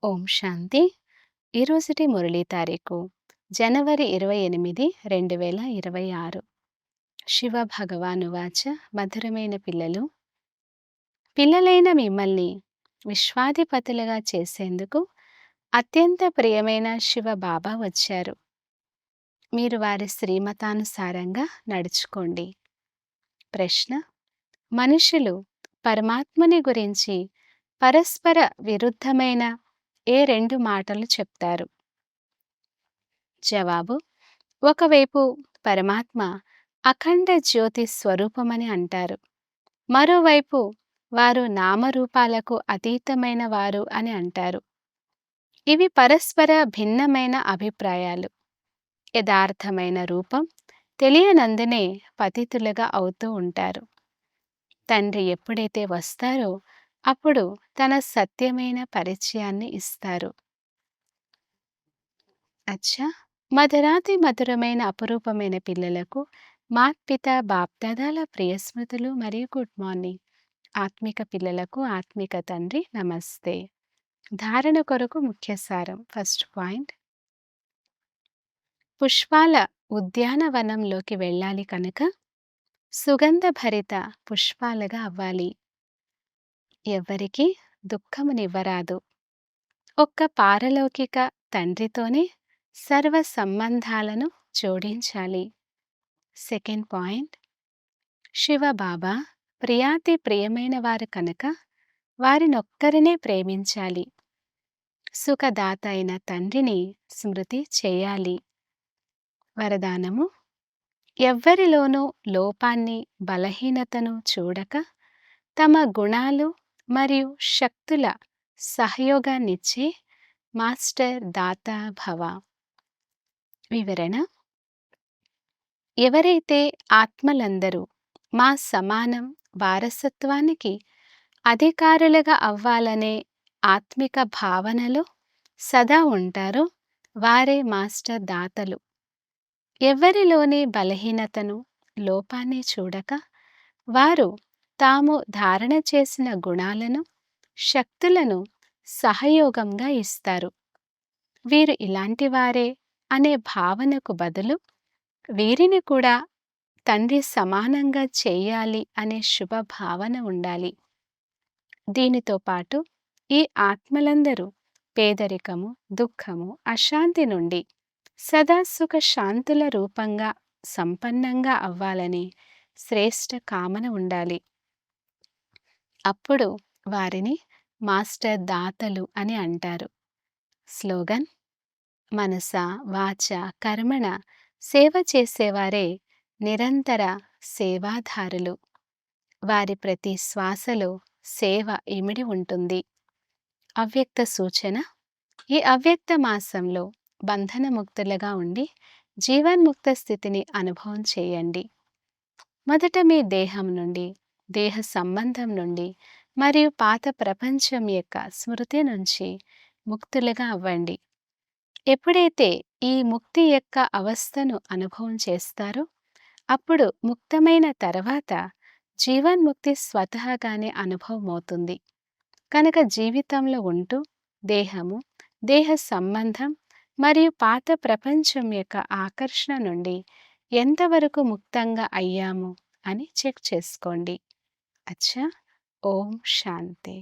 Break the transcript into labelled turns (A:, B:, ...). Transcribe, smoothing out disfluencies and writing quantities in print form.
A: ఓం శాంతి. ఈరోజుటి మురళీ తారీఖు జనవరి 28, 2026. శివ భగవానువాచ. మధురమైన పిల్లలు, పిల్లలైన మిమ్మల్ని విశ్వాధిపతులుగా చేసేందుకు అత్యంత ప్రియమైన శివ బాబా వచ్చారు. మీరు వారి శ్రీమతానుసారంగా నడుచుకోండి. ప్రశ్న: మనుషులు పరమాత్మని గురించి పరస్పర విరుద్ధమైన ఏ రెండు మాటలు చెప్తారు? జవాబు: ఒకవైపు పరమాత్మ అఖండ జ్యోతి స్వరూపమని అంటారు, మరోవైపు వారు నామరూపాలకు అతీతమైన వారు అని అంటారు. ఇవి పరస్పర భిన్నమైన అభిప్రాయాలు. యథార్థమైన రూపం తెలియనందునే పతితులుగా అవుతూ ఉంటారు. తండ్రి ఎప్పుడైతే వస్తారో అప్పుడు తన సత్యమైన పరిచయాన్ని ఇస్తారు. అచ్చా, మధురాతి మధురమైన అపురూపమైన పిల్లలకు మాత్పిత బాప్దాదాల ప్రియ స్మృతులు మరియు గుడ్ మార్నింగ్. ఆత్మిక పిల్లలకు ఆత్మిక తండ్రి నమస్తే. ధారణ కొరకు ముఖ్య సారం. ఫస్ట్ పాయింట్: పుష్పాల ఉద్యానవనంలోకి వెళ్ళాలి కనుక సుగంధభరిత పుష్పాలుగా అవ్వాలి. ఎవ్వరికీ దుఃఖమునివ్వరాదు. ఒక్క పారలౌకిక తండ్రితోనే సర్వ సంబంధాలను జోడించాలి. సెకండ్ పాయింట్: శివబాబా ప్రియాతి ప్రియమైన వారు కనుక వారినొక్కరినే ప్రేమించాలి. సుఖదాత అయిన తండ్రిని స్మృతి చేయాలి. వరదానము: ఎవ్వరిలోనూ లోపాన్ని బలహీనతను చూడక తమ గుణాలు మరియు శక్తుల సహయోగాన్నిచ్చే మాస్టర్ దాత భవ. వివరణ: ఎవరైతే ఆత్మలందరూ మా సమానం వారసత్వానికి అధికారులుగా అవ్వాలనే ఆత్మిక భావనలో సదా ఉంటారో వారే మాస్టర్ దాతలు. ఎవరిలోని బలహీనతను లోపాన్ని చూడక వారు తాము ధారణ చేసిన గుణాలను శక్తులను సహయోగంగా ఇస్తారు. వీరు ఇలాంటి వారే అనే భావనకు బదులు వీరిని కూడా తండ్రి సమానంగా చేయాలి అనే శుభ భావన ఉండాలి. దీనితో పాటు ఈ ఆత్మలందరూ పేదరికము, దుఃఖము, అశాంతి నుండి సదా సుఖ శాంతుల రూపంగా సంపన్నంగా అవ్వాలని శ్రేష్ఠ కామన ఉండాలి. అప్పుడు వారిని మాస్టర్ దాతలు అని అంటారు. స్లోగన్: మనస వాచ కర్మణ సేవ చేసేవారే నిరంతర సేవాధారులు. వారి ప్రతి శ్వాసలో సేవ ఇమిడి ఉంటుంది. అవ్యక్త సూచన: ఈ అవ్యక్త మాసంలో బంధనముక్తులుగా ఉండి జీవన్ముక్త స్థితిని అనుభవం చేయండి. మొదట మీ దేహం నుండి, దేహ సంబంధం నుండి మరియు పాత ప్రపంచం యొక్క స్మృతి నుంచి ముక్తులుగా అవ్వండి. ఎప్పుడైతే ఈ ముక్తి యొక్క అవస్థను అనుభవం చేస్తారో అప్పుడు ముక్తమైన తర్వాత జీవన్ముక్తి స్వతహాగానే అనుభవం అవుతుంది. కనుక జీవితంలో ఉంటూ దేహము, దేహ సంబంధం మరియు పాత ప్రపంచం యొక్క ఆకర్షణ నుండి ఎంతవరకు ముక్తంగా అయ్యాము అని చెక్ చేసుకోండి. అచ్చా, ఓం శాంతి.